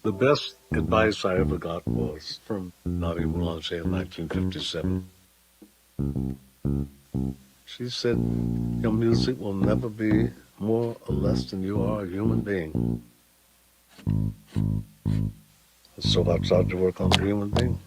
The best advice I ever got was from Nadia Boulanger in 1957. She said, your music will never be more or less than you are a human being. So I started to work on the human being.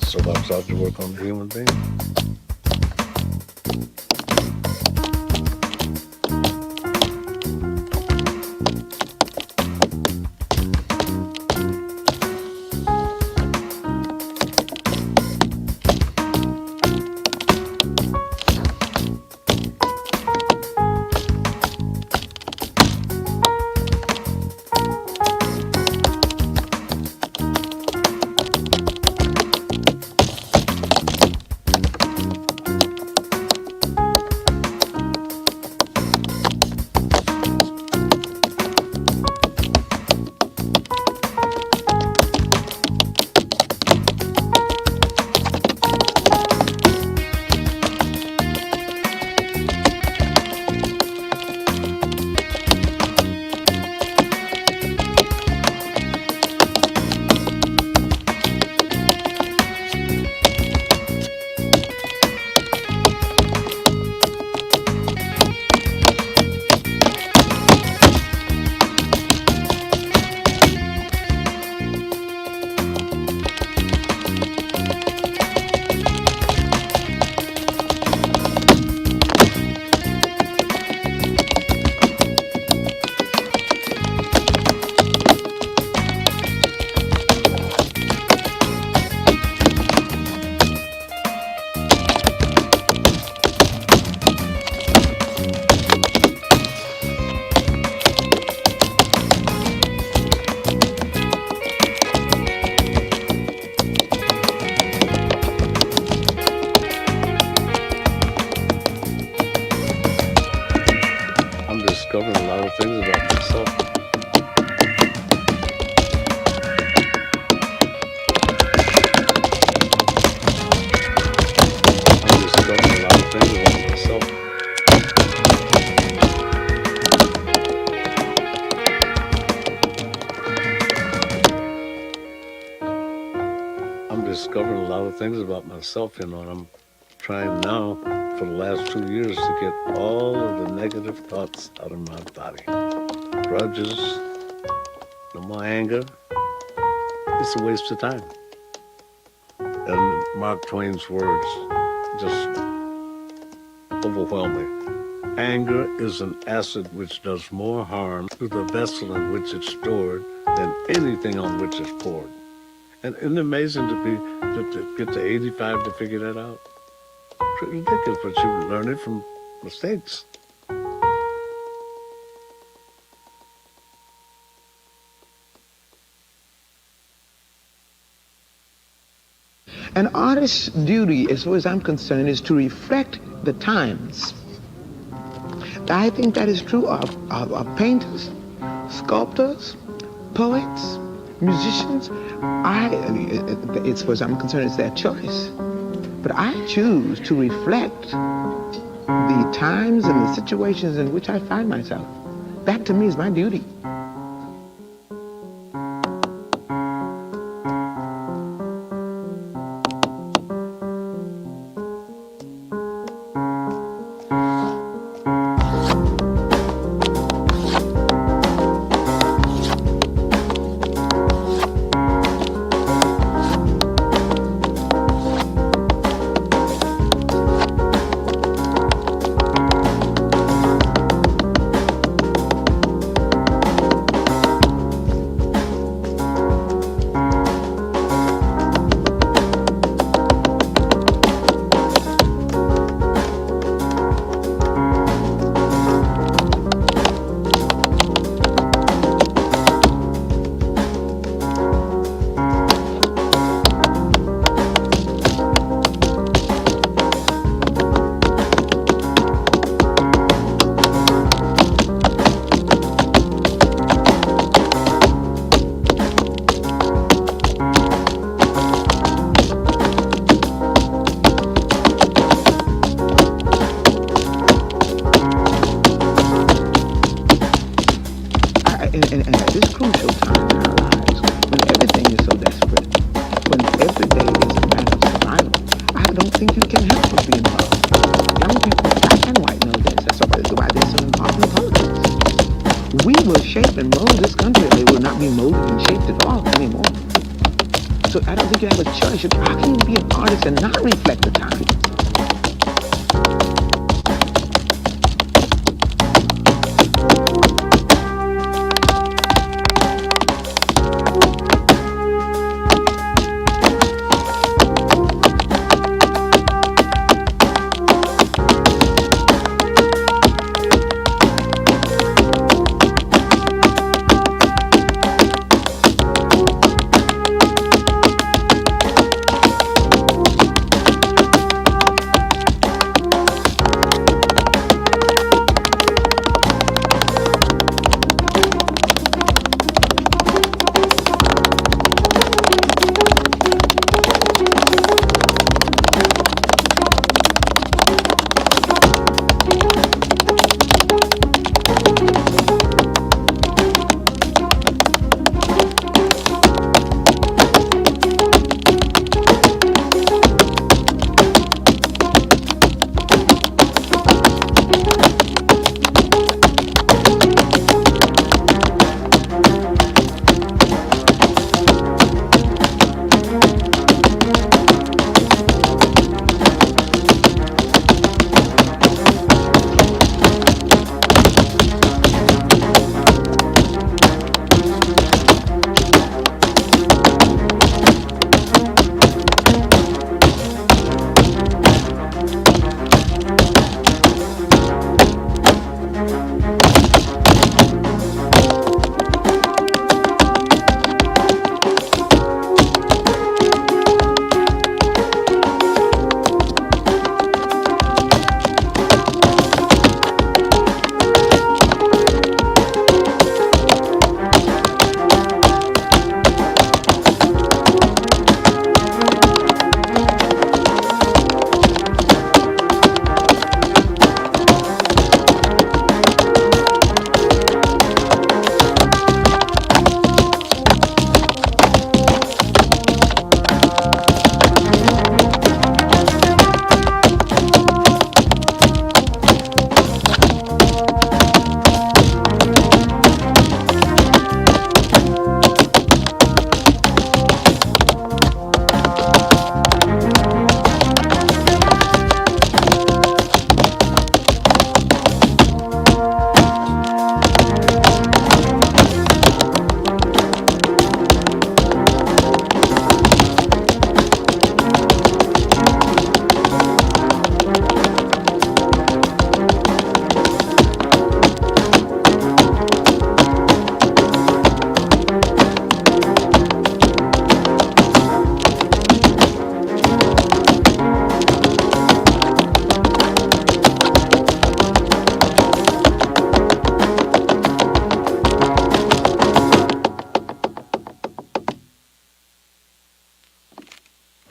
So I started to work on the human being. Discovering a lot of things about myself. I'm discovering a lot of things about myself. I'm discovering a lot of things about myself, and I'm trying now for the last 2 years to get all of the negative thoughts out of my body. Grudges, no more anger. It's a waste of time. And Mark Twain's words just overwhelm me. Anger is an acid which does more harm to the vessel in which it's stored than anything on which it's poured. And isn't it amazing to get to 85 to figure that out? Pretty ridiculous, but you learn it from mistakes. An artist's duty, as far as I'm concerned, is to reflect the times. I think that is true of painters, sculptors, poets, musicians. As far as I'm concerned, it's their choice. But I choose to reflect the times and the situations in which I find myself. That to me is my duty. And at this crucial time in our lives, when everything is so desperate, when every day is a matter of survival, I don't think you can help but be involved. Young people, black and white, know this. That's why they're so important in politics. We will shape and mold this country. It will not be molded and shaped at all anymore. So I don't think you have a choice. How can you be an artist and not reflect the times?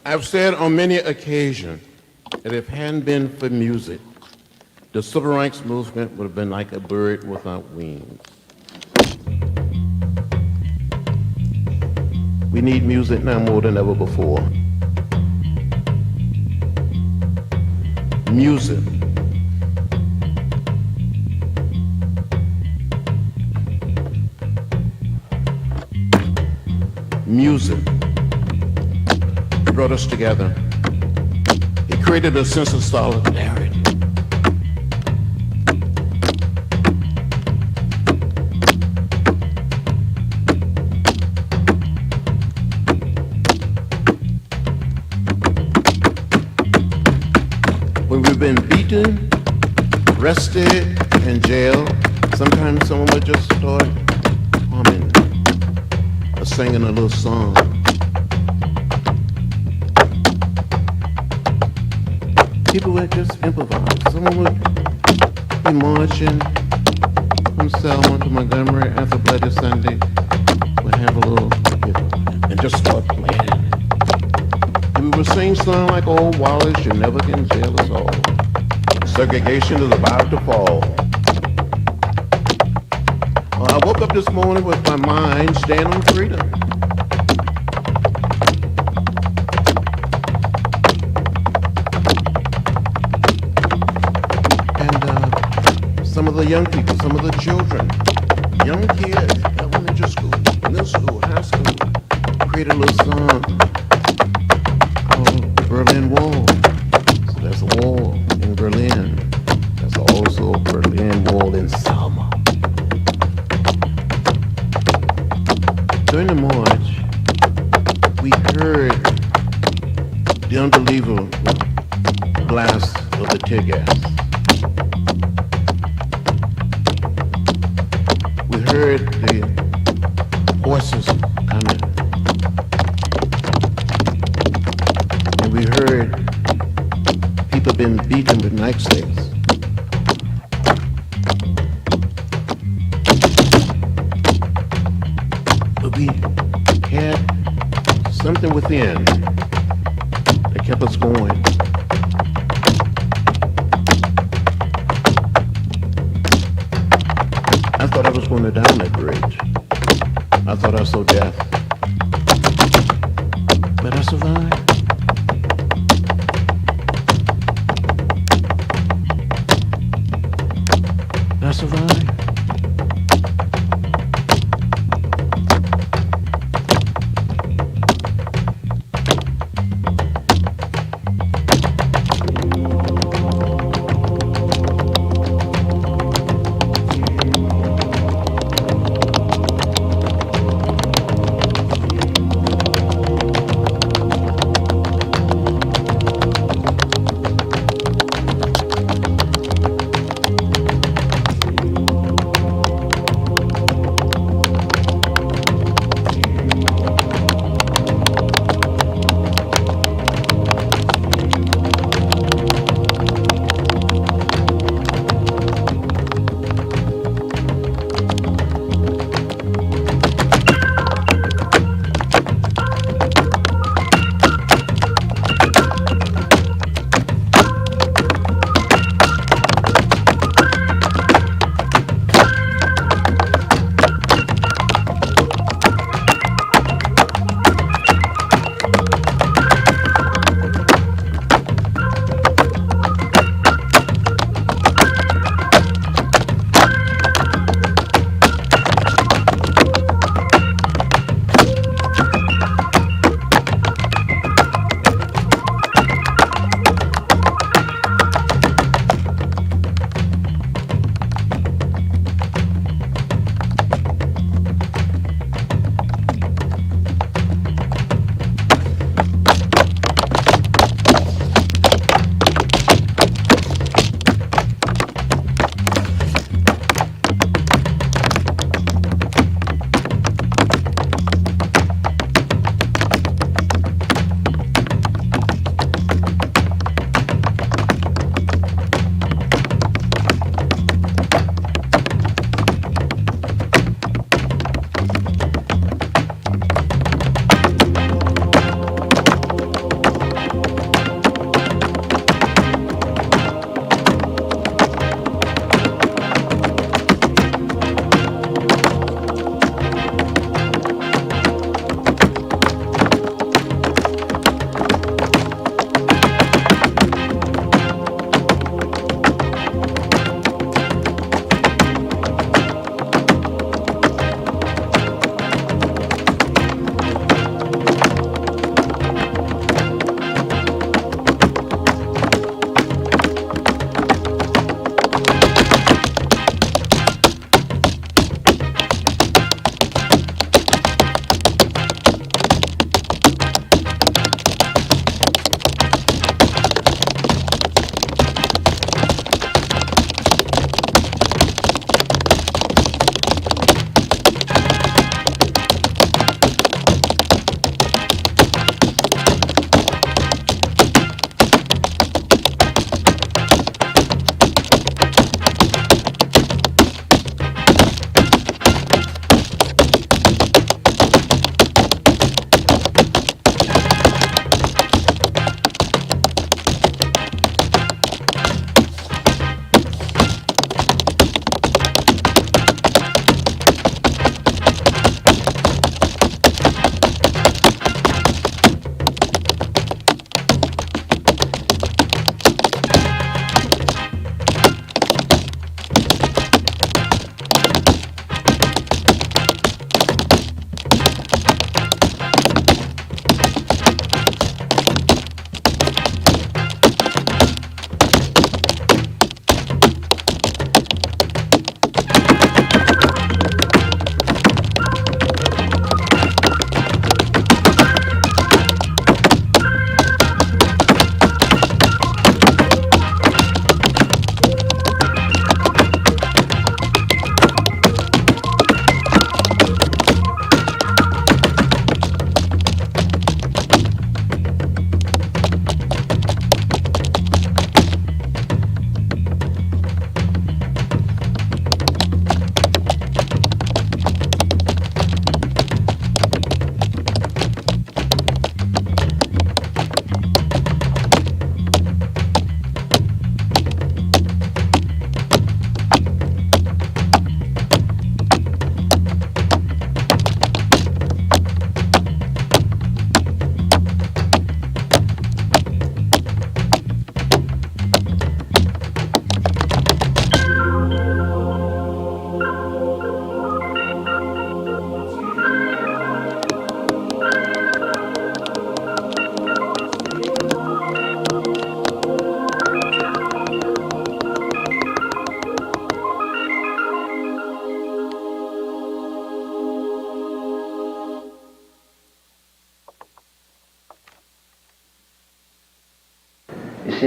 I've said on many occasions that if it hadn't been for music, the civil rights movement would have been like a bird without wings. We need music now more than ever before. Music. Music brought us together. It created a sense of solidarity. When we've been beaten, arrested, and jailed, sometimes someone would just start humming or singing a little song. People would just improvise. Someone would be marching from Selma to Montgomery after Bloody Sunday, would have a little, and just start playing. And we would sing something like, "Oh, Wallace, you never can jail us all. Segregation is about to fall." What woke up this morning with my mind staying on freedom. And some of the young people, some of the children, young kids, elementary school, middle school, high school, created a little song called the Berlin Wall. So there's a wall in Berlin. There's also a Berlin Wall in Selma. During the march, we heard the unbelievable blast of the tear gas. We heard the horses coming. And we heard people being beaten with nightsticks. But we had something within that kept us going. I thought I was going to die on that bridge. I thought I saw death. But I survived. I survived.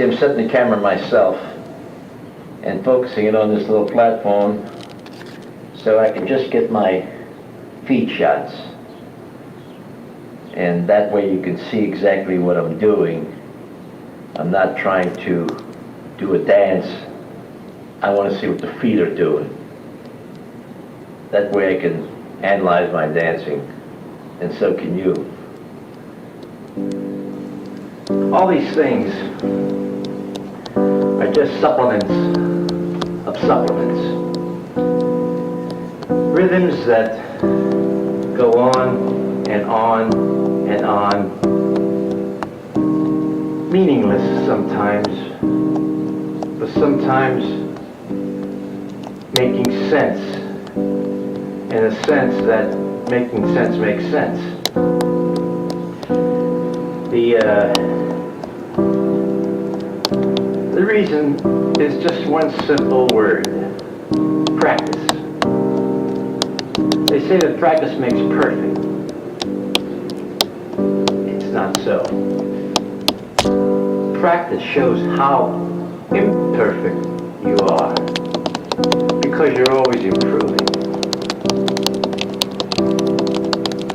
see, I'm setting the camera myself and focusing it on this little platform so I can just get my feet shots. And that way you can see exactly what I'm doing. I'm not trying to do a dance. I want to see what the feet are doing. That way I can analyze my dancing, and so can you. All these things are just supplements of supplements. Rhythms that go on and on and on, meaningless sometimes, but sometimes making sense, in a sense that making sense makes sense. The reason is just one simple word: practice. They say that practice makes perfect. It's not so. Practice shows how imperfect you are, because you're always improving.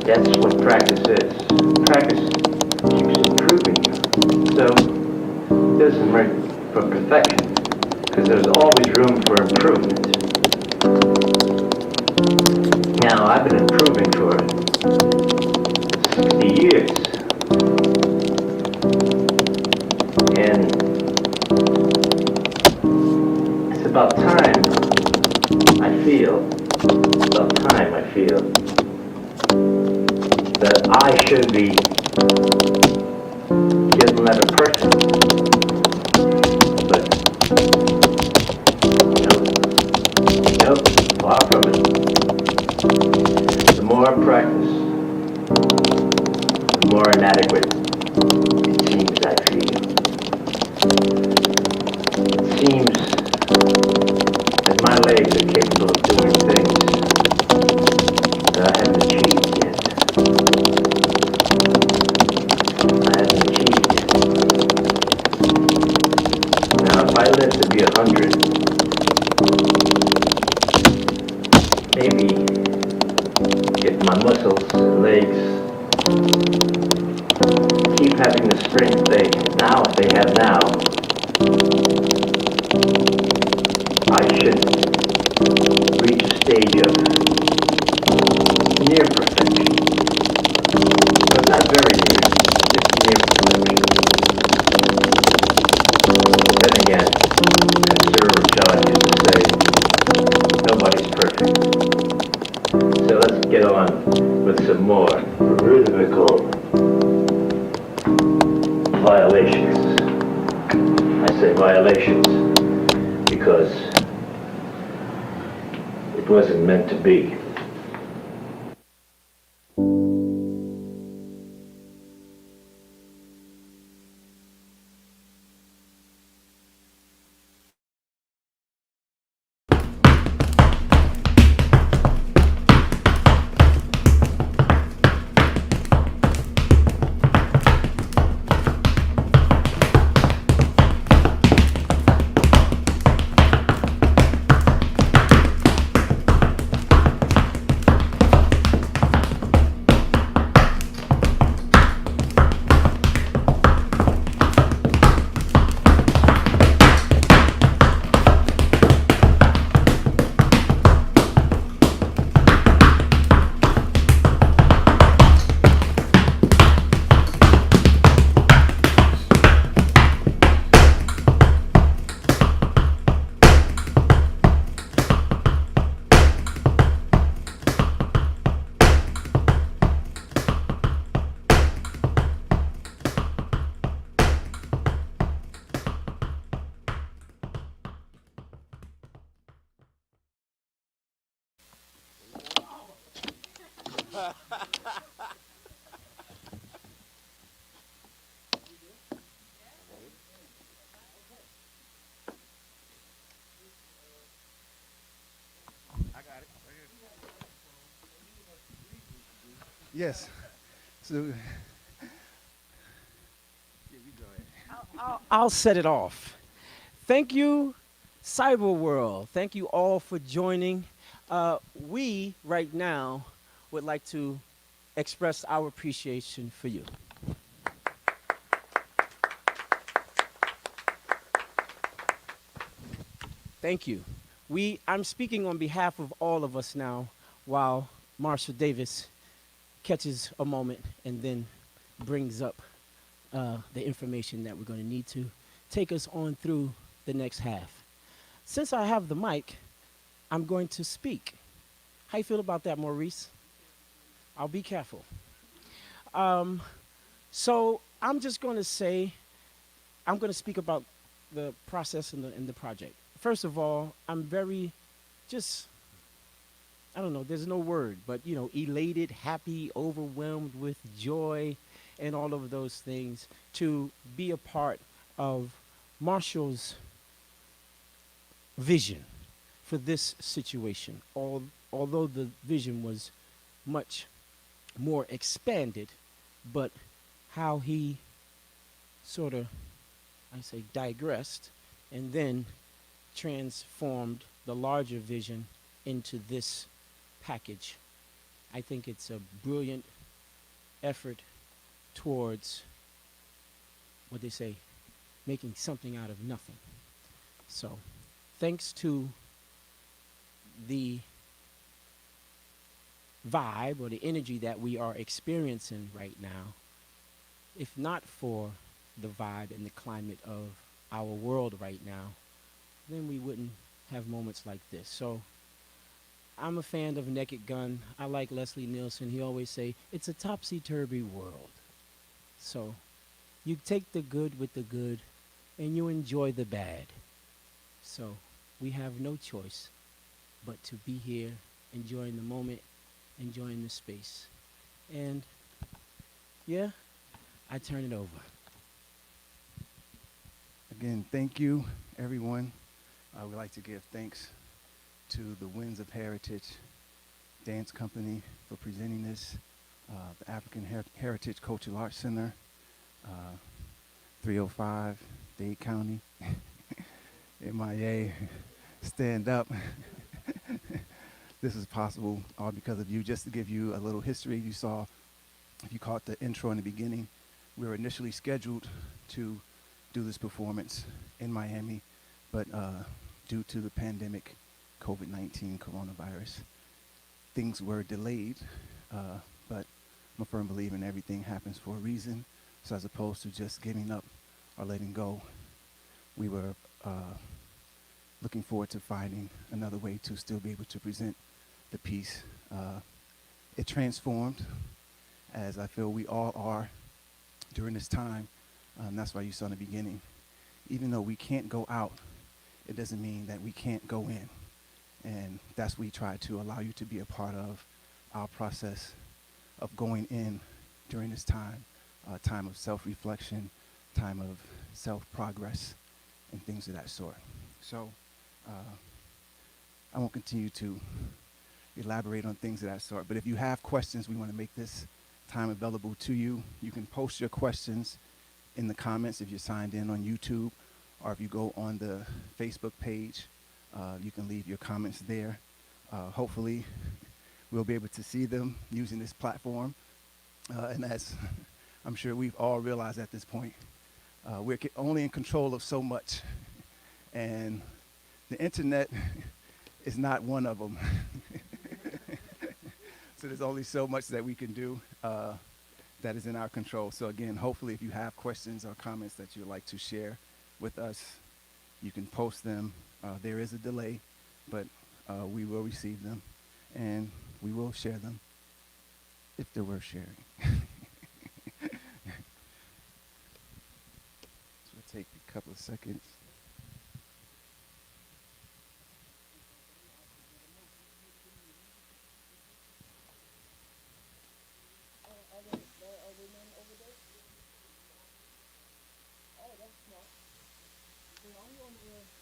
That's what practice is. Practice keeps improving you. So it doesn't work for perfection, because there's always room for improvement. Now, I've been improving for 60 years. And it's about time, I feel, that I should be getting letter perfect. But, nope, far from it. The more I practice, the more inadequate it seems I feel. It seems that my legs are capable of doing things that I haven't achieved yet. Now, if I live to be 100, maybe if my muscles and legs keep having the strength they have now, I should reach a stage of near perfection. But not very near, just near perfection. Then again, as Sir John used to say, nobody's perfect. So let's get on with some more rhythmical violations. I say violations because it wasn't meant to be. Yes. So I'll set it off. Thank you, Cyber World. Thank you all for joining. We, right now, would like to express our appreciation for you. Thank you. I'm speaking on behalf of all of us now while Marshall Davis catches a moment and then brings up the information that we're going to need to take us on through the next half. Since I have the mic, I'm going to speak. How you feel about that, Maurice? I'll be careful. Um, so I'm just going to say, I'm going to speak about the process and the project. First of all, I'm very just, I don't know, there's no word, but elated, happy, overwhelmed with joy and all of those things to be a part of Marshall's vision for this situation. Although the vision was much more expanded, but how he sort of, I say, digressed and then transformed the larger vision into this package. I think it's a brilliant effort towards what they say, making something out of nothing. So, thanks to the vibe or the energy that we are experiencing right now, if not for the vibe and the climate of our world right now, then we wouldn't have moments like this. So I'm a fan of Naked Gun. I like Leslie Nielsen. He always say, it's a topsy-turvy world. So you take the good with the good and you enjoy the bad. So we have no choice but to be here, enjoying the moment, enjoying the space. And yeah, I turn it over. Again, thank you, everyone. I would like to give thanks to the Winds of Heritage Dance Company for presenting this, the African Heritage Cultural Arts Center, 305 Dade County, MIA, stand up. This is possible all because of you. Just to give you a little history, you saw, if you caught the intro in the beginning, we were initially scheduled to do this performance in Miami, but due to the pandemic, COVID-19 coronavirus, things were delayed, but I'm a firm believer in everything happens for a reason. So as opposed to just giving up or letting go, we were looking forward to finding another way to still be able to present the piece. It transformed, as I feel we all are during this time. That's why you saw in the beginning, even though we can't go out, it doesn't mean that we can't go in. And that's what we try to allow you to be a part of our process of going in during this time, time of self-reflection, time of self-progress, and things of that sort. So I won't continue to elaborate on things of that sort, but if you have questions, we want to make this time available to you. You can post your questions in the comments if you're signed in on YouTube, or if you go on the Facebook page, you can leave your comments there. Hopefully, we'll be able to see them using this platform. And as I'm sure we've all realized at this point, we're only in control of so much. And the internet is not one of them. So there's only so much that we can do that is in our control. So again, hopefully if you have questions or comments that you'd like to share with us, you can post them. There is a delay, but we will receive them and we will share them if they're worth sharing. So we'll take a couple of seconds.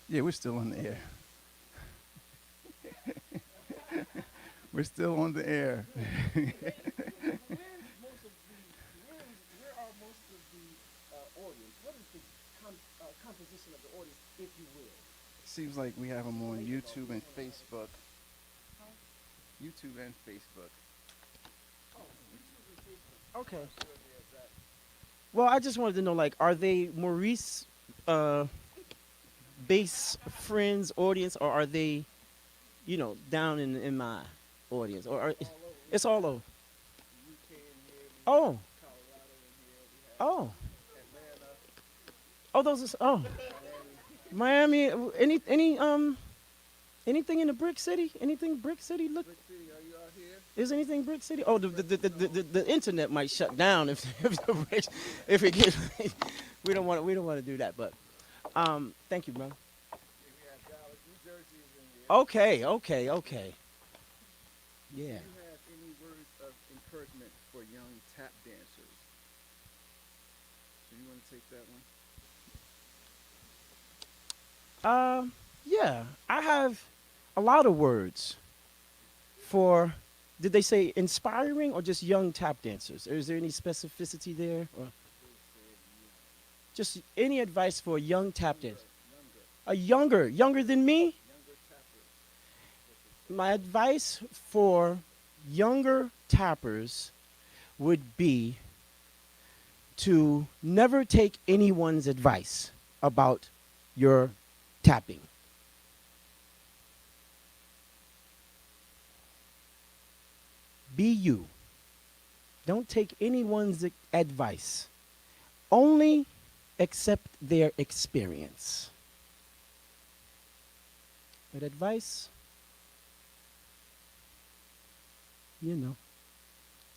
Yeah, we're still on the air. We're still on the air. Where are most of the audience? What is the seems like we have them on YouTube and Facebook. YouTube and Facebook. Okay. Well, I just wanted to know, like, are they Maurice base friends, audience, or are they, down in my audience, or it's all over? Oh, oh, oh, those are Miami. Anything in the Brick City? Anything Brick City? Look, is anything Brick City? Oh, the internet might shut down if it gets. we don't want to do that, but thank you, bro. Okay, okay, okay. Yeah. Do you have any words of encouragement for young tap dancers? So you want to take that one? Yeah, I have a lot of words for. Did they say inspiring or just young tap dancers? Or is there any specificity there? Or just any advice for a young tap dancer? A younger than me? My advice for younger tappers would be to never take anyone's advice about your tapping. Be you. Don't take anyone's advice. Only accept their experience. But advice,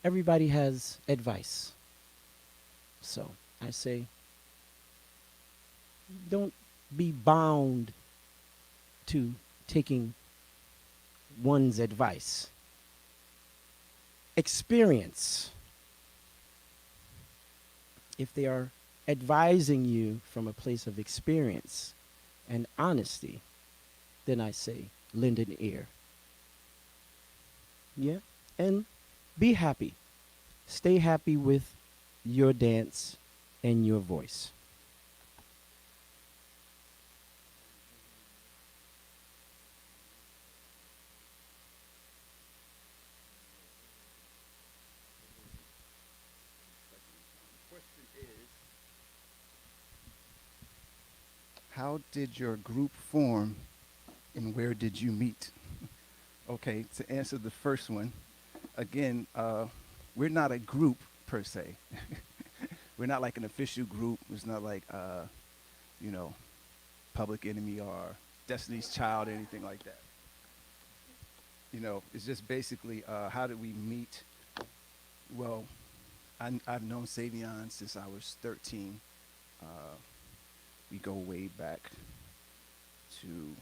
everybody has advice. So I say, don't be bound to taking one's advice. Experience. If they are advising you from a place of experience and honesty, then I say, lend an ear. Yeah? And be happy. Stay happy with your dance and your voice. How did your group form and where did you meet? Okay, to answer the first one, again, we're not a group per se. We're not like an official group. It's not like, Public Enemy or Destiny's Child or anything like that. It's just basically how did we meet? Well, I've known SAVION since I was 13. We go way back to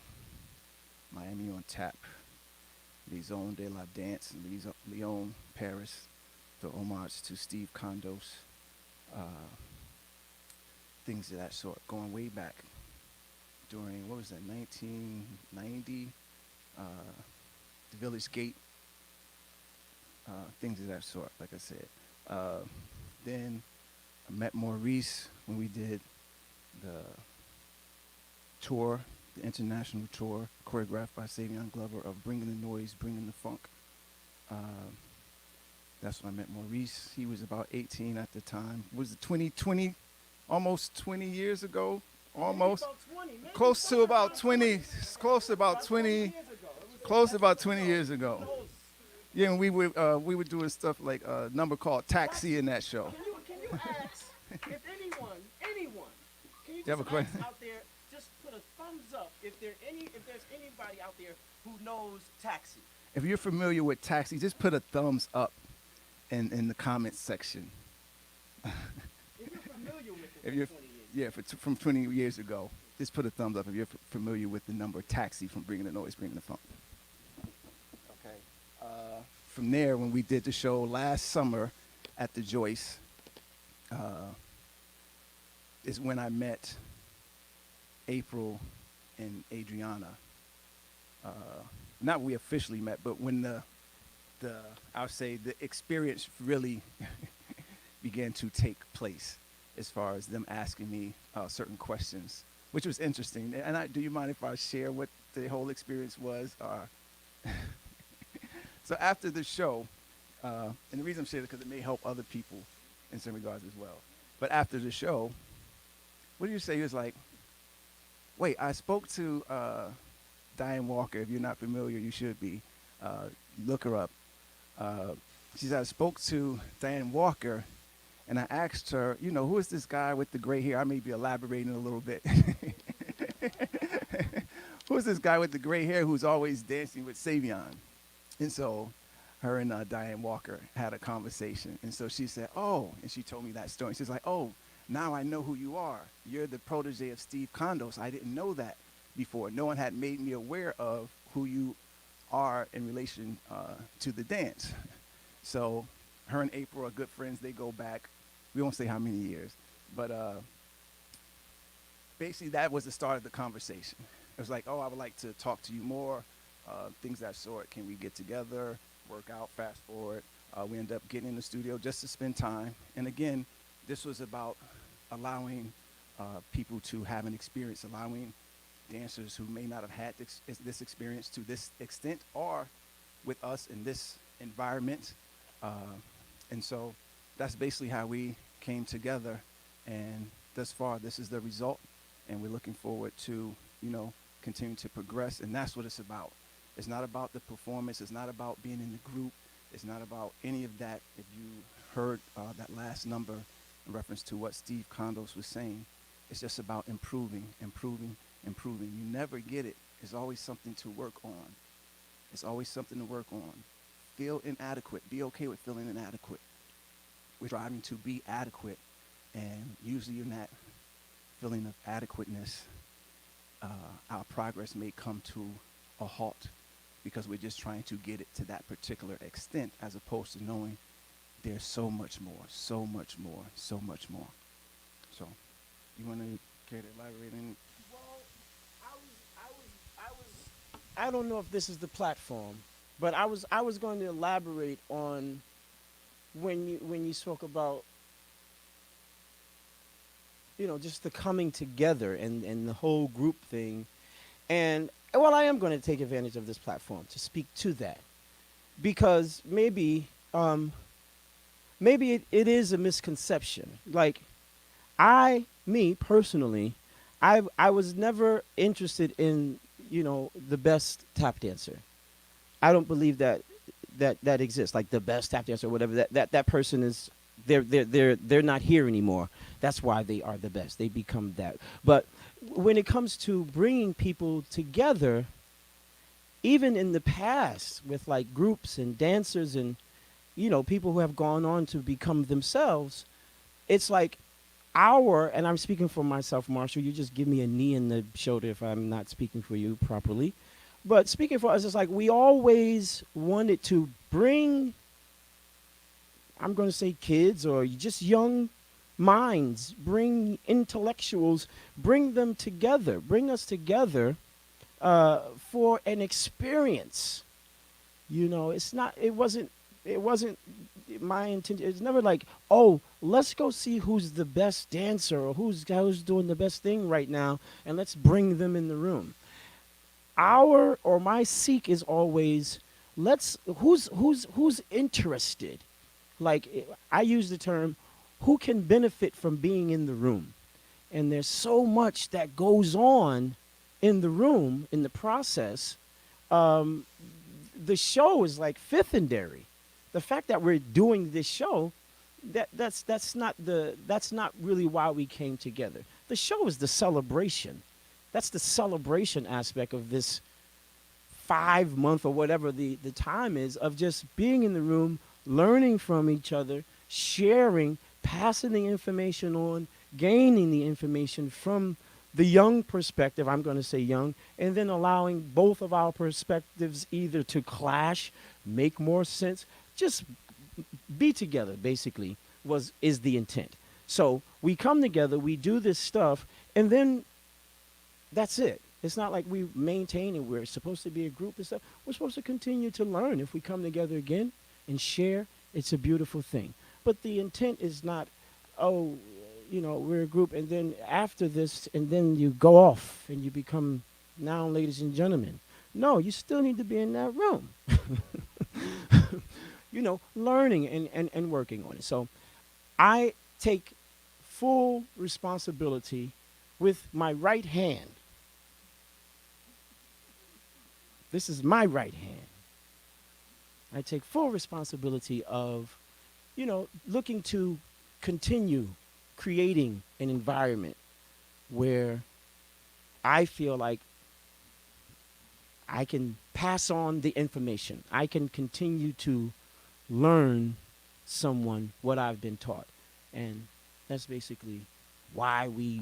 Miami on Tap, Maison de la Dance, Lyon, Paris, the homage to Steve Condos, things of that sort, going way back during, 1990, the Village Gate, things of that sort, like I said. Then I met Maurice when we did the tour, the international tour, choreographed by Savion Glover of Bringing the Noise, Bringing the Funk. That's when I met Maurice. He was about 18 at the time. Was it 20, almost 20 years ago? Almost. Close to about 20 years ago. Yeah, and we were doing stuff like a number called Taxi in that show. Can you ask if anyone, can you You have a just question? ask out there, just put a thumbs up if there's anybody out there who knows Taxi. If you're familiar with Taxi, just put a thumbs up in the comments section. If you're familiar with it If for you're, 20 years. yeah, from 20 years ago, just put a thumbs up if you're familiar with the number Taxi from Bringing the Noise, Bringing the Funk. Okay. From there, when we did the show last summer at the Joyce, is when I met April and Adriana. Not we officially met, but when I'll say the experience really began to take place as far as them asking me certain questions which was interesting. And do you mind if I share what the whole experience was? So after the show, and the reason I'm sharing it because it may help other people in some regards as well. But after the show, what did you say? He was like, wait, I spoke to Diane Walker. If you're not familiar, you should be. Look her up. She said, I spoke to Diane Walker, and I asked her, who is this guy with the gray hair? I may be elaborating a little bit. Who is this guy with the gray hair who's always dancing with SAVION? And so her and Diane Walker had a conversation. And so she said, oh, and she told me that story. She's like, oh, now I know who you are. You're the protege of Steve Condos. I didn't know that before. No one had made me aware of who you are in relation to the dance. So her and April are good friends. They go back, we won't say how many years, but basically that was the start of the conversation. It was like, oh, I would like to talk to you more, things that sort. Can we get together, work out, fast forward? We end up getting in the studio just to spend time. And again, this was about allowing people to have an experience, allowing dancers who may not have had this experience to this extent or with us in this environment. And so that's basically how we came together. And thus far, this is the result. And we're looking forward to, continue to progress. And that's what it's about. It's not about the performance. It's not about being in the group. It's not about any of that. If you heard that last number in reference to what Steve Condos was saying, it's just about improving. You never get it. There's always something to work on. It's always something to work on. Feel inadequate. Be okay with feeling inadequate. We're striving to be adequate. And usually in that feeling of adequateness, our progress may come to a halt because we're just trying to get it to that particular extent as opposed to knowing there's so much more. So, you want to care to elaborate on it? Well, I don't know if this is the platform, but I was going to elaborate on when you spoke about just the coming together and the whole group thing. And well, I am going to take advantage of this platform to speak to that because maybe it is a misconception. Like me personally, I was never interested in the best tap dancer. I don't believe that exists, like the best tap dancer or whatever. That person is they're not here anymore. That's why they are the best. They become that. But when it comes to bringing people together, even in the past with like groups and dancers and people who have gone on to become themselves, it's like and I'm speaking for myself, Marshall, you just give me a knee in the shoulder if I'm not speaking for you properly. But speaking for us, it's like we always wanted to bring, I'm going to say kids or just young minds, bring intellectuals, bring them together, bring us together for an experience. It wasn't my intention. It's never like, oh, let's go see who's the best dancer or who's doing the best thing right now, and let's bring them in the room. My seek is always, who's interested. Like I use the term, who can benefit from being in the room? And there's so much that goes on in the room, in the process. The show is like fifthendary. The fact that we're doing this show, that's not really why we came together. The show is the celebration. That's the celebration aspect of this 5 month or whatever the time is of just being in the room, learning from each other, sharing, passing the information on, gaining the information from the young perspective, I'm going to say young, and then allowing both of our perspectives either to clash, make more sense, just be together, basically, is the intent. So we come together, we do this stuff, and then that's it. It's not like we maintain and we're supposed to be a group and stuff. We're supposed to continue to learn. If we come together again and share, it's a beautiful thing. But the intent is not, we're a group, and then after this, and then you go off and you become now, ladies and gentlemen. No, you still need to be in that room, learning and working on it. So I take full responsibility with my right hand. This is my right hand. I take full responsibility of, looking to continue creating an environment where I feel like I can pass on the information. I can continue to learn someone what I've been taught. And that's basically why we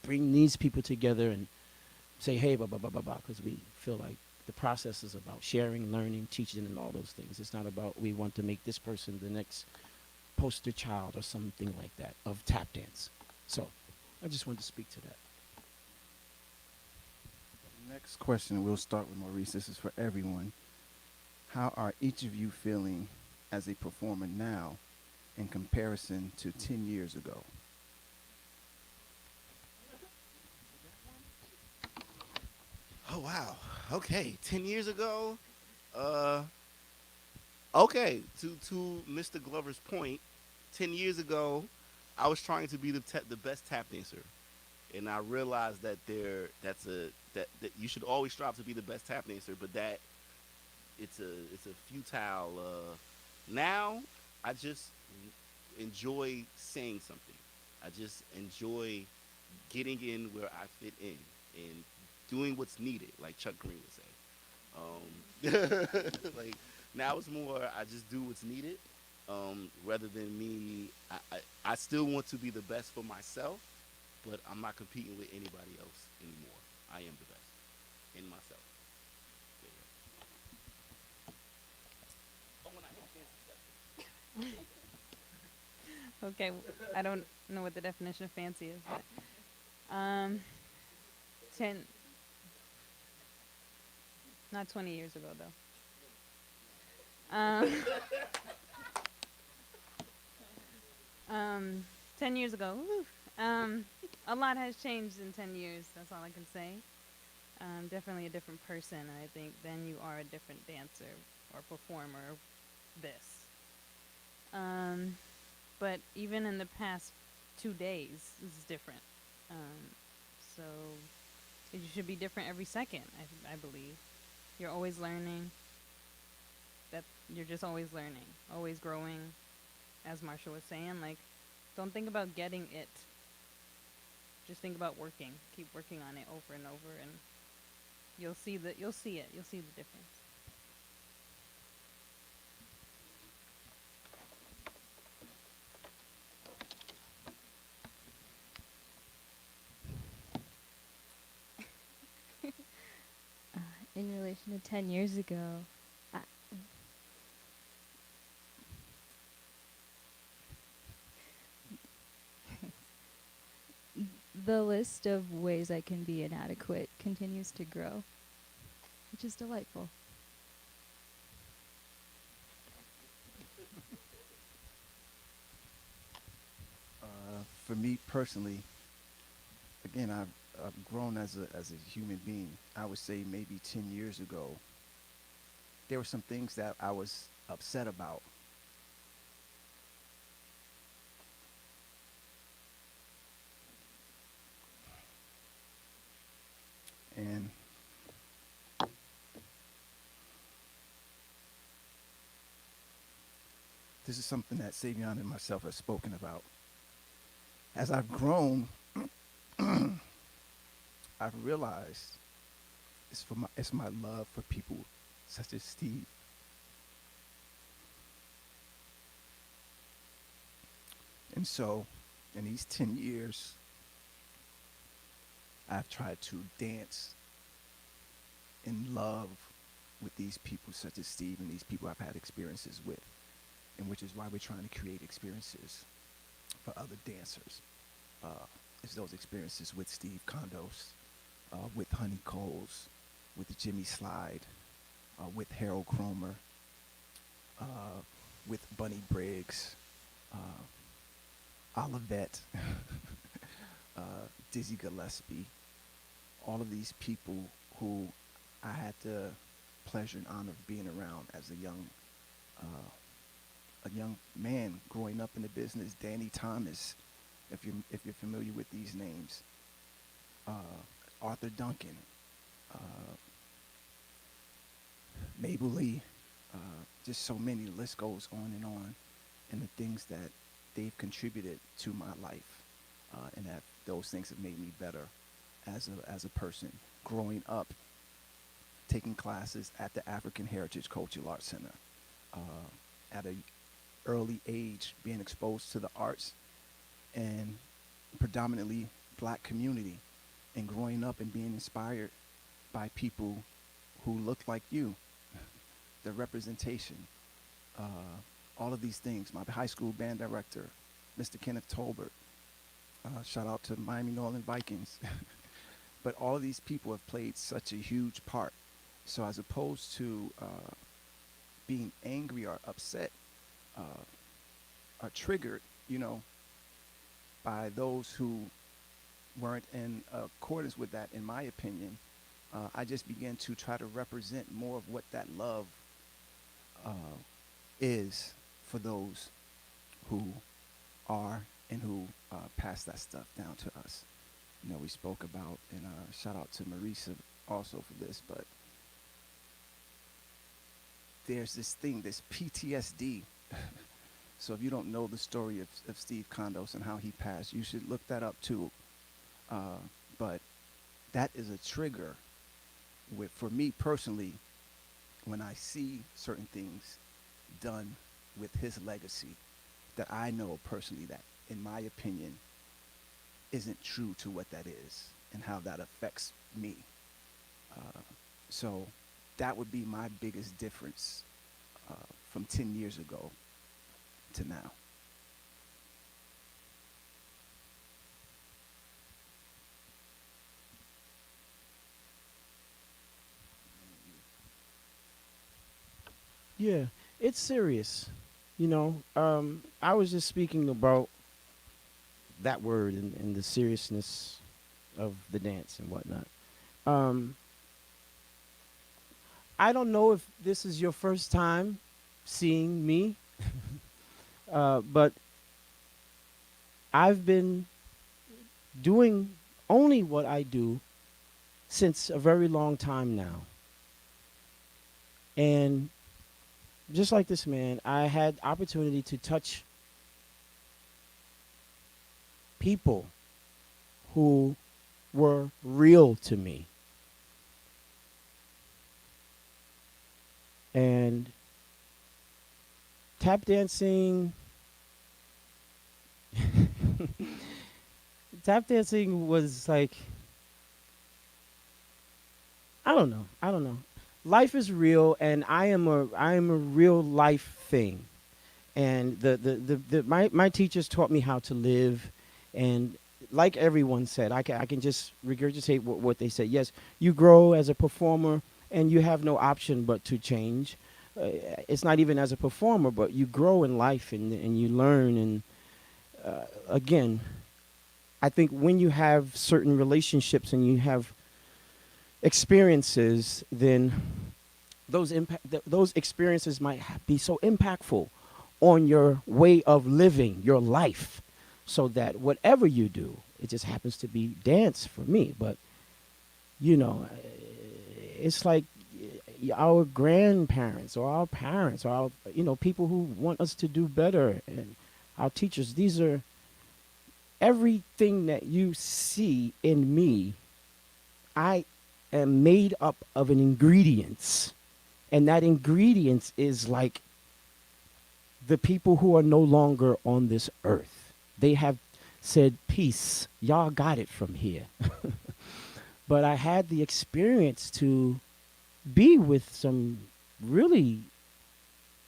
bring these people together and say, hey, blah, blah, blah, blah, blah, because we feel like the process is about sharing, learning, teaching, and all those things. It's not about we want to make this person the next poster child or something like that of tap dance. So I just wanted to speak to that. Next question, we'll start with Maurice. This is for everyone. How are each of you feeling as a performer now in comparison to 10 years ago? Oh wow. Okay, 10 years ago. Uh, okay. To Mr. Glover's point, 10 years ago, I was trying to be the best tap dancer, and I realized that that you should always strive to be the best tap dancer, but that it's a futile. Now, I just enjoy saying something. I just enjoy getting in where I fit in and doing what's needed, like Chuck Green would say. Like now it's more I just do what's needed, rather than me. I still want to be the best for myself, but I'm not competing with anybody else anymore. I am the best in myself. Yeah, yeah. Oh, when I have fancy stuff. Okay, I don't know what the definition of fancy is, but 10, not 20 years ago though. 10 years ago, a lot has changed in 10 years. That's all I can say. Definitely a different person. I think then you are a different dancer or performer. This. But even in the past 2 days, this is different. So it should be different every second. I believe you're always learning. That you're just always learning, always growing. As Marsha was saying, like, don't think about getting it. Just think about working. Keep working on it over and over, and you'll see it. You'll see the difference. In relation to 10 years ago, I, the list of ways I can be inadequate continues to grow, which is delightful. For me personally, again, I've grown as a human being. I would say maybe 10 years ago, there were some things that I was upset about. And this is something that Savion and myself have spoken about. As I've grown, I've realized it's my love for people such as Steve. And so, in these 10 years, I've tried to dance in love with these people such as Steve and these people I've had experiences with, and which is why we're trying to create experiences for other dancers. It's those experiences with Steve Condos, with Honey Coles, with Jimmy Slide, with Harold Cromer, with Bunny Briggs. Olivet, uh, Dizzy Gillespie, all of these people who I had the pleasure and honor of being around as a young man growing up in the business. Danny Thomas, if you're familiar with these names, uh, Arthur Duncan, uh, Mabel Lee, just so many. The list goes on, and the things that they've contributed to my life, and that those things have made me better as a person. Growing up, taking classes at the African Heritage Cultural Arts Center, at a early age, being exposed to the arts and predominantly black community, and growing up and being inspired by people who look like you, the representation, all of these things. My high school band director, Mr. Kenneth Tolbert, shout out to Miami Northern Vikings. But all of these people have played such a huge part. So as opposed to being angry or upset, are triggered, by those who weren't in accordance with that, in my opinion, I just began to try to represent more of what that love is for those who are and who pass that stuff down to us. We spoke about, and shout out to Maurice also for this, but there's this thing, this PTSD. So if you don't know the story of Steve Condos and how he passed, you should look that up too. But that is a trigger for me personally, when I see certain things done with his legacy, that I know personally that, in my opinion, isn't true to what that is and how that affects me. So that would be my biggest difference from 10 years ago to now. Yeah, it's serious. I was just speaking about that word and the seriousness of the dance and whatnot. Um, I don't know if this is your first time seeing me, but I've been doing only what I do since a very long time now. And just like this man, I had opportunity to touch people who were real to me. And tap dancing tap dancing was like, I don't know. Life is real, and I am a real life thing. And my teachers taught me how to live, and like everyone said, I can just regurgitate what they said. Yes, you grow as a performer, and you have no option but to change. It's not even as a performer, but you grow in life, and you learn. And again, I think when you have certain relationships and you have experiences, then those experiences might be so impactful on your way of living your life, so that whatever you do, it just happens to be dance for me. But you know, it's like our grandparents or our parents or our, people who want us to do better, and our teachers. These are everything that you see in me. I am made up of an ingredients, and that ingredients is like the people who are no longer on this earth. They have said, peace, y'all got it from here. But I had the experience to be with some really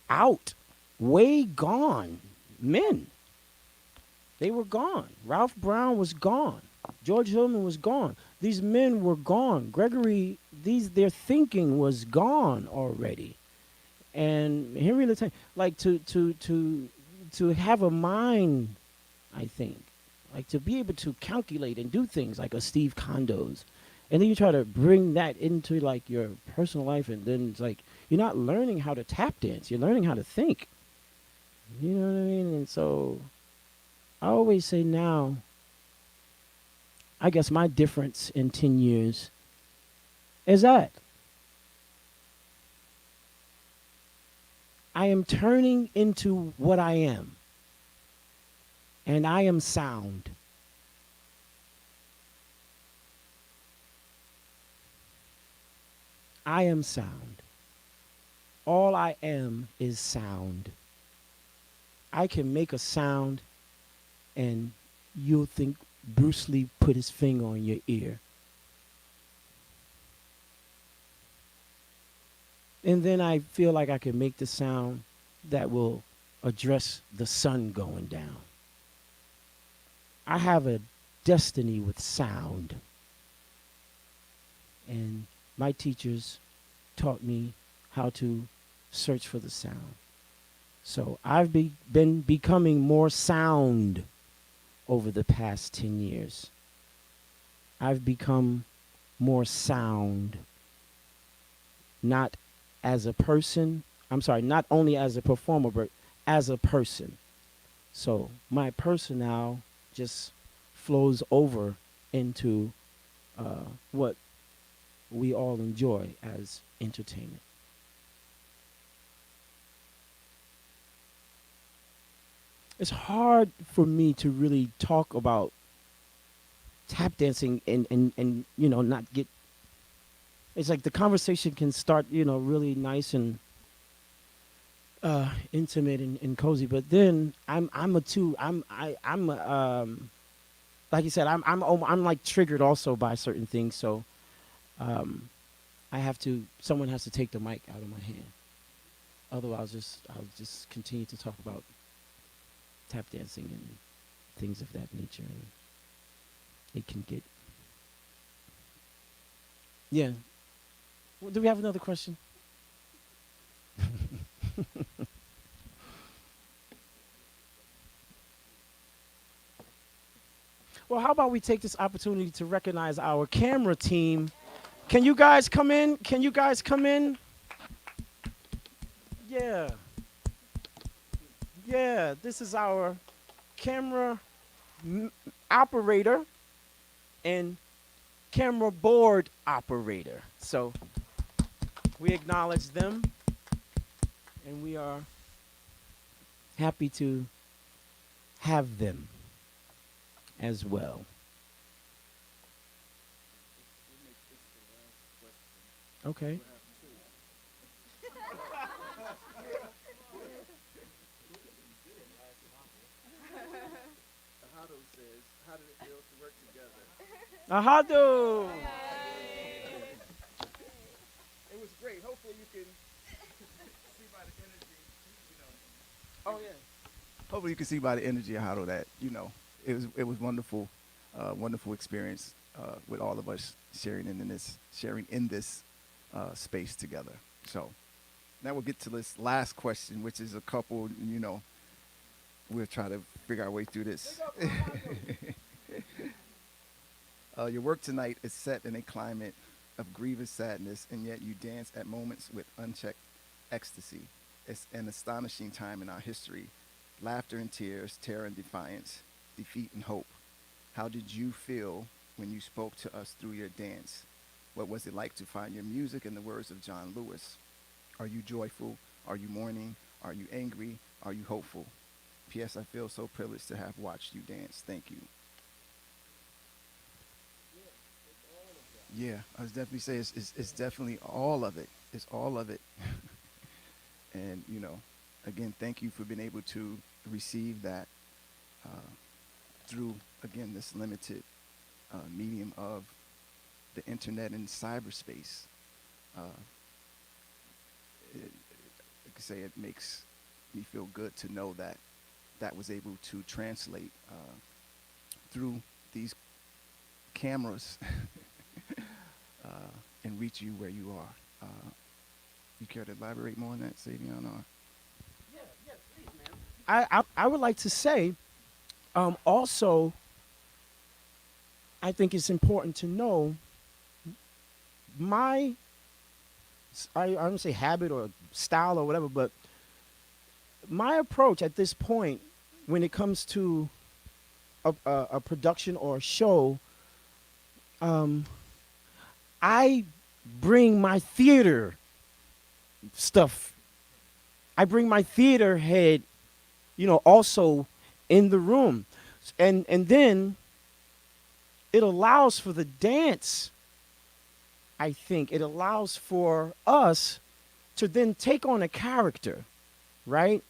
out, way gone men. They were gone. Ralph Brown was gone. George Hillman was gone. These men were gone. Gregory, their thinking was gone already. And Henry Latin, like to have a mind I think. Like to be able to calculate and do things like a Steve Condo's. And then you try to bring that into like your personal life, and then it's like you're not learning how to tap dance, you're learning how to think. You know what I mean? And so I always say now, I guess my difference in 10 years is that I am turning into what I am, and I am sound. I am sound. All I am is sound. I can make a sound, and you'll think Bruce Lee put his finger on your ear. And then I feel like I can make the sound that will address the sun going down. I have a destiny with sound. And my teachers taught me how to search for the sound. So I've been becoming more sound over the past 10 years. I've become more sound, not as a person, I'm sorry, not only as a performer, but as a person. So my person now just flows over into what we all enjoy as entertainment. It's hard for me to really talk about tap dancing and not get, it's like the conversation can start really nice and intimate and cozy, but then I'm a two I'm a, like you said, I'm like triggered also by certain things. So um someone has to take the mic out of my hand, otherwise I'll just continue to talk about tap dancing and things of that nature, and it can get, yeah. Well, do we have another question? Well, how about we take this opportunity to recognize our camera team? Can you guys come in? Can you guys come in? Yeah. Yeah, this is our camera operator and camera board operator. So we acknowledge them, and we are happy to have them as well. Okay. Ahado. It was great. Hopefully you can see by the energy, Oh yeah. Hopefully you can see by the energy of Hado that, it was wonderful, wonderful experience with all of us sharing in this space together. So now we'll get to this last question, which is a couple, we'll try to figure our way through this. Your work tonight is set in a climate of grievous sadness, and yet you dance at moments with unchecked ecstasy. It's an astonishing time in our history. Laughter and tears, terror and defiance, defeat and hope. How did you feel when you spoke to us through your dance? What was it like to find your music in the words of John Lewis? Are you joyful? Are you mourning? Are you angry? Are you hopeful? P.S. I feel so privileged to have watched you dance. Thank you. Yeah, I was definitely say it's definitely all of it. It's all of it. And, again, thank you for being able to receive that through, again, this limited medium of the internet and cyberspace. Uh, like I say, it makes me feel good to know that that was able to translate through these cameras and reach you where you are. You care to elaborate more on that, Savion? Or? I would like to say Also, I think it's important to know my, I don't say habit or style or whatever, but my approach at this point when it comes to a production or a show, um, I bring my theater stuff. I bring my theater head, also in the room, and then it allows for the dance. I think it allows for us to then take on a character, right?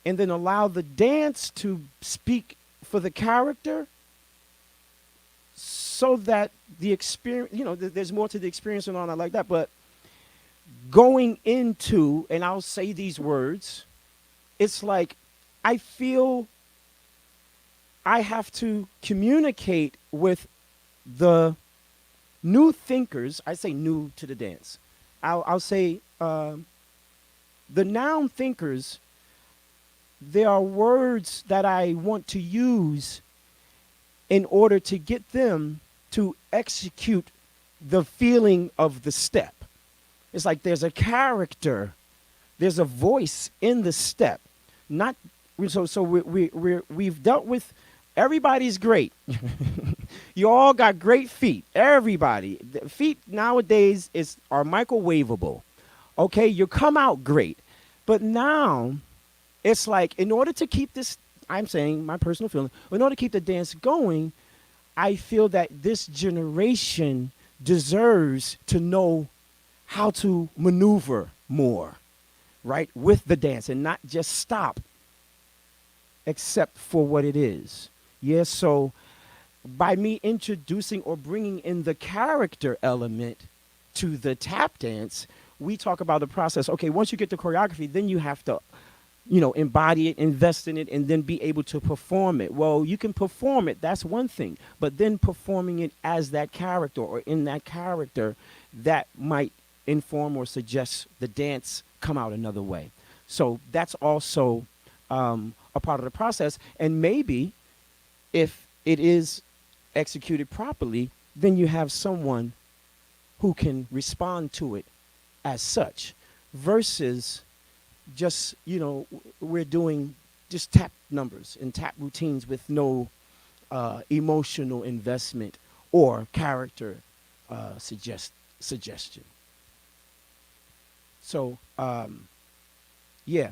And then allow the dance to speak for the character so that the experience, there's more to the experience and all that like that. But going into, and I'll say these words, it's like I feel I have to communicate with the new thinkers. I say new to the dance. I'll say the noun thinkers. There are words that I want to use in order to get them to execute the feeling of the step. It's like there's a character, there's a voice in the step. Not so we've dealt with everybody's great. You all got great feet. Everybody. The feet nowadays are microwavable. Okay, you come out great. But now it's like in order to keep this, I'm saying my personal feeling, in order to keep the dance going, I feel that this generation deserves to know how to maneuver more, right, with the dance and not just stop except for what it is. Yes, so by me introducing or bringing in the character element to the tap dance, we talk about the process. Okay, once you get the choreography, then you have to embody it, invest in it, and then be able to perform it. Well, you can perform it, that's one thing, but then performing it as that character or in that character, that might inform or suggest the dance come out another way. So that's also a part of the process. And maybe if it is executed properly, then you have someone who can respond to it as such versus just, we're doing just tap numbers and tap routines with no emotional investment or character suggestion. So, yeah,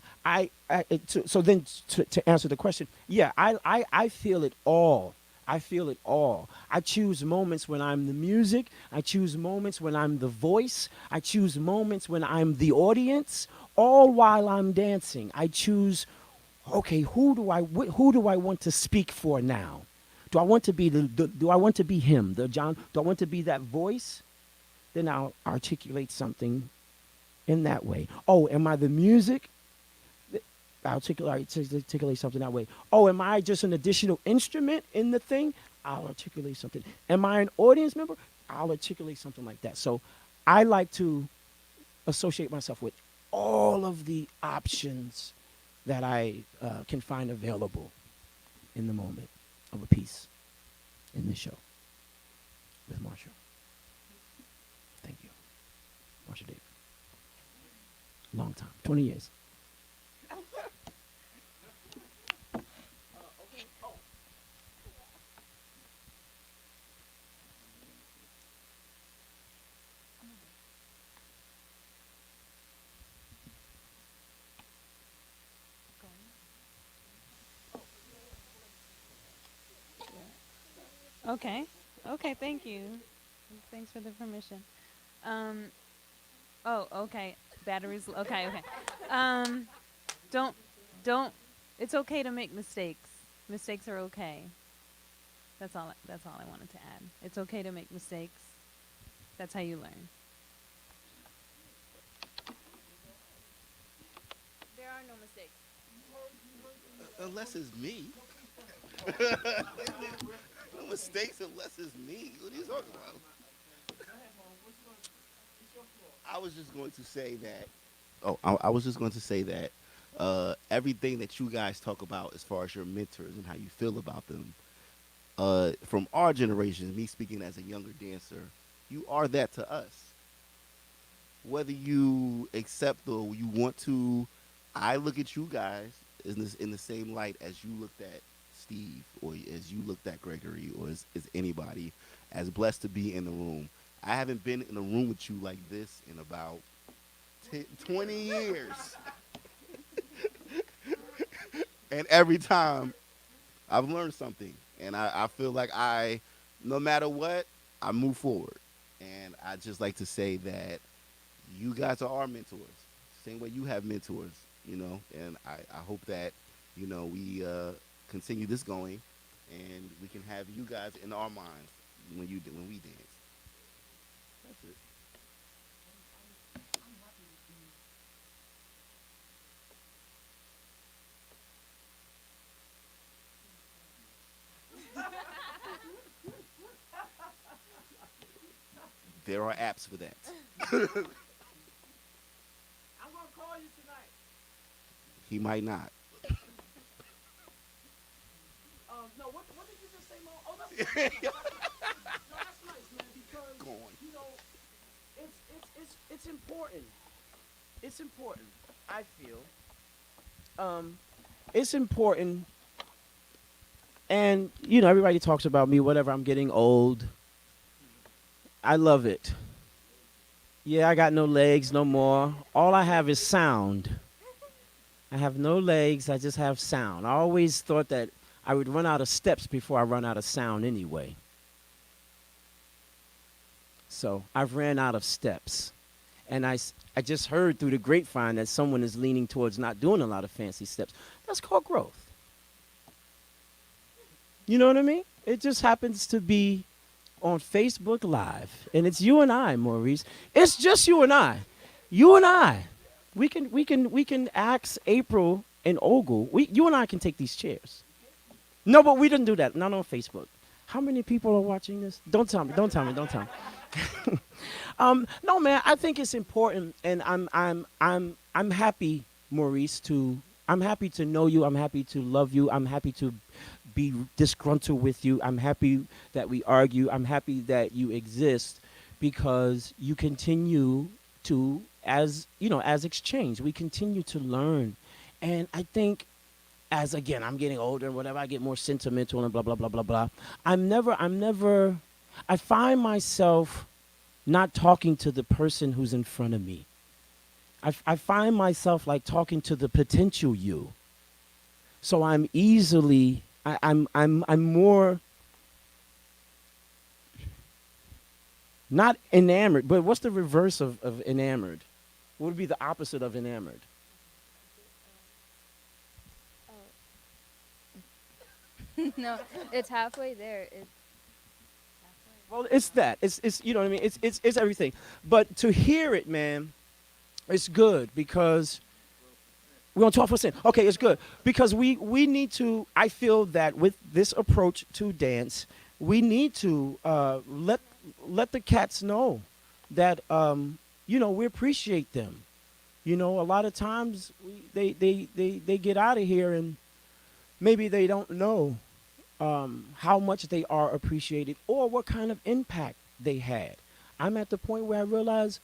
so then to answer the question, yeah, I feel it all. I feel it all. I choose moments when I'm the music. I choose moments when I'm the voice. I choose moments when I'm the audience, all while I'm dancing. I choose, okay, who do I want to speak for now? Do I want to be do I want to be him, the John? Do I want to be that voice? Then I'll articulate something in that way. Oh, am I the music? I'll articulate something that way. Oh, am I just an additional instrument in the thing? I'll articulate something. Am I an audience member? I'll articulate something like that. So I like to associate myself with all of the options that I can find available in the moment of a piece in this show with Marshall. Thank you. Marshall David. Long time, 20 years. Okay. Okay, thank you. Thanks for the permission. Um, oh, okay. Batteries. Okay, okay. Um, don't, don't. It's okay to make mistakes. Mistakes are okay. That's all I wanted to add. It's okay to make mistakes. That's how you learn. There are no mistakes. Unless it's me. No mistakes unless it's me. What are you talking about? I was just going to say that. Oh, I was just going to say that Everything that you guys talk about as far as your mentors and how you feel about them, from our generation, me speaking as a younger dancer, you are that to us. Whether you accept or you want to, I look at you guys in the same light as you looked at Steve or as you looked at Gregory or as anybody, as blessed to be in the room. I haven't been in a room with you like this in about 10, 20 years. And every time I've learned something. And I feel like no matter what, I move forward. And I just like to say that you guys are our mentors. Same way you have mentors, and I hope that, we continue this going and we can have you guys in our minds when we dance. That's it. There are apps for that. I'm gonna call you tonight. He might not. No, what did you just say, Mo? Oh, that's nice. No, that's nice, man, because Go on. it's important. It's important. I feel. It's important, and everybody talks about me. Whatever, I'm getting old. I love it. Yeah, I got no legs no more. All I have is sound. I have no legs. I just have sound. I always thought that I would run out of steps before I run out of sound anyway. So I've ran out of steps. And I just heard through the grapevine that someone is leaning towards not doing a lot of fancy steps. That's called growth. You know what I mean? It just happens to be on Facebook Live. And it's you and I, Maurice. It's just you and I. You and I. We can ask April and Ogle. You and I can take these chairs. No, but we didn't do that. Not on Facebook. How many people are watching this? Don't tell me. Don't tell me. Don't tell me. No, man. I think it's important, and I'm happy, Maurice. I'm happy to know you. I'm happy to love you. I'm happy to be disgruntled with you. I'm happy that we argue. I'm happy that you exist because you continue to, as exchange, we continue to learn, and I think. I'm getting older and whatever, I get more sentimental and blah, blah, blah, blah, blah. I find myself not talking to the person who's in front of me. I find myself like talking to the potential you. So I'm more not enamored, but what's the reverse of enamored? What would be the opposite of enamored? No, it's halfway there. Well, it's that. It's you know what I mean. It's everything. But to hear it, man, it's good because we're on 12%. Okay, it's good because we need to. I feel that with this approach to dance, we need to let the cats know that we appreciate them. A lot of times they get out of here and maybe they don't know how much they are appreciated or what kind of impact they had. I'm at the point where I realize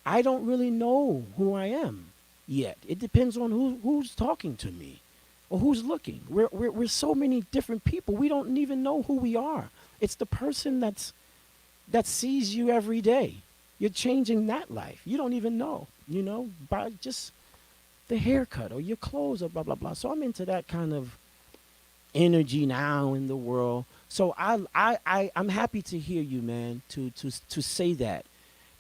I don't really know who I am yet. It depends on who's talking to me or who's looking. We're so many different people. We don't even know who we are. It's the person that sees you every day. You're changing that life. You don't even know, by just the haircut or your clothes or blah, blah, blah. So I'm into that kind of energy now in the world. So I'm happy to hear you, man, to say that.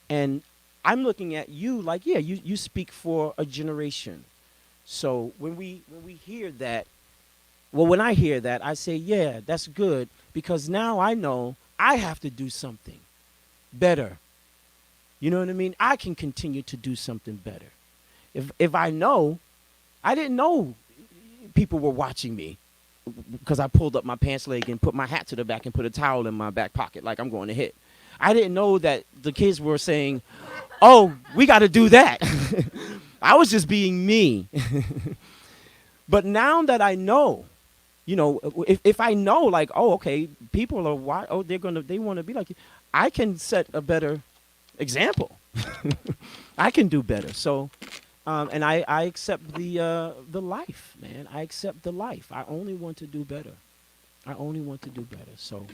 And I'm looking at you like, yeah, you speak for a generation. So when we hear that, when I hear that, I say, yeah, that's good because now I know I have to do something better. You know what I mean? I can continue to do something better. If I know, I didn't know people were watching me because I pulled up my pants leg and put my hat to the back and put a towel in my back pocket like I'm going to hit. I didn't know that the kids were saying, oh, we got to do that. I was just being me. But now that I know, if I know, like, oh, okay, people are they want to be like you, I can set a better example. I can do better. So, and I accept the life, man. I accept the life. I only want to do better. I only want to do better. So,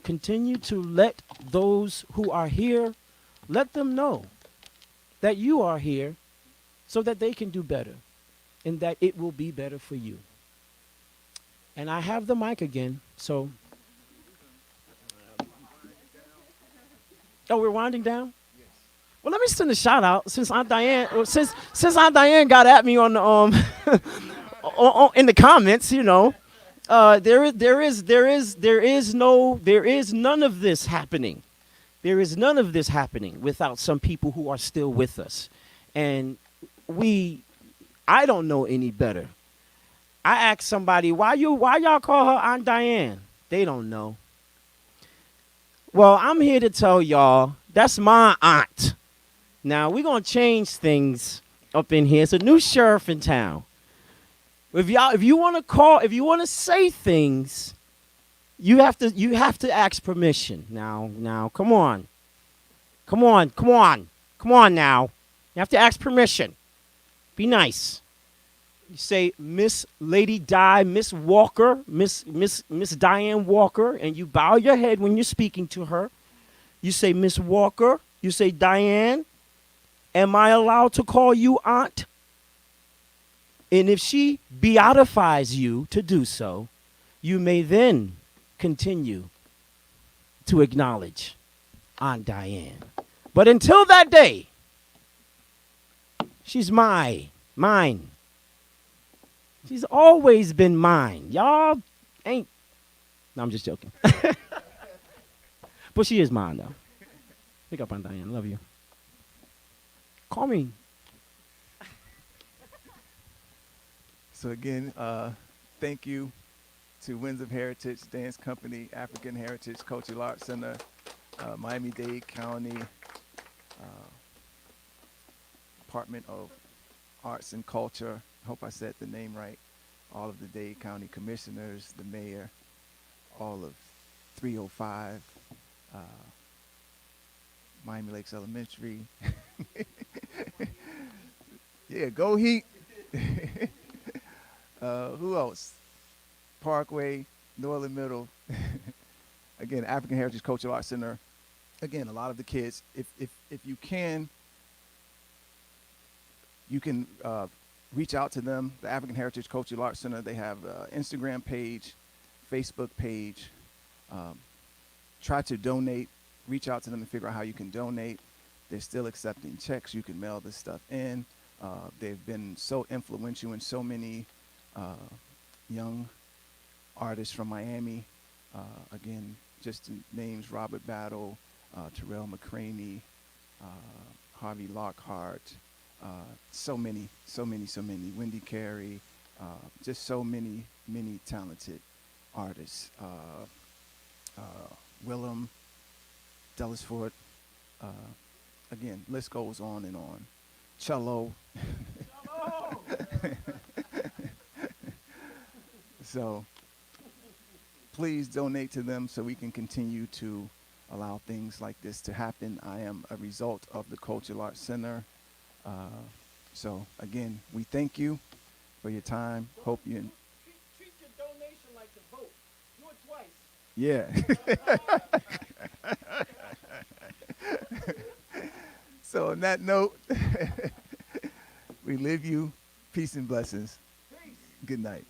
continue to let those who are here, let them know that you are here, so that they can do better, and that it will be better for you. And I have the mic again, so. Oh, we're winding down? Well, let me send a shout out since Aunt Diane, since Aunt Diane got at me on the in the comments, there is none of this happening. There is none of this happening without some people who are still with us, and I don't know any better. I asked somebody, why y'all call her Aunt Diane? They don't know. Well, I'm here to tell y'all that's my aunt. Now we're gonna change things up in here. It's a new sheriff in town. If you want to say things, you have to ask permission. Now, come on now. You have to ask permission. Be nice. You say Miss Lady Di, Miss Walker, Miss Diane Walker, and you bow your head when you're speaking to her. You say Miss Walker. You say Diane. Am I allowed to call you aunt? And if she beatifies you to do so, you may then continue to acknowledge Aunt Diane. But until that day, she's mine. She's always been mine. Y'all ain't. No, I'm just joking. But she is mine, though. Pick up on Diane. Love you. Call me. So again, thank you to Winds of Heritage Dance Company, African Heritage Cultural Arts Center, Miami-Dade County Department of Arts and Culture. I hope I said the name right. All of the Dade County commissioners, the mayor, all of 305, Miami Lakes Elementary. Yeah, go Heat. Who else? Parkway, Northern Middle. Again, African Heritage Cultural Arts Center. Again, a lot of the kids, if you can reach out to them. The African Heritage Cultural Arts Center, they have an Instagram page, Facebook page. Try to donate. Reach out to them and figure out how you can donate. They're still accepting checks. You can mail this stuff in. They've been so influential in so many young artists from Miami. Again, just names: Robert Battle, Terrell McCraney, Harvey Lockhart, so many. Wendy Carey, just so many talented artists. Willem, Dellisford, again, list goes on and on. Cello. So please donate to them so we can continue to allow things like this to happen. I am a result of the Cultural Arts Center. So again, we thank you for your time. Hope you treat your donation like the vote. Do it twice. Yeah. So on that note, we leave you. Peace and blessings. Good night.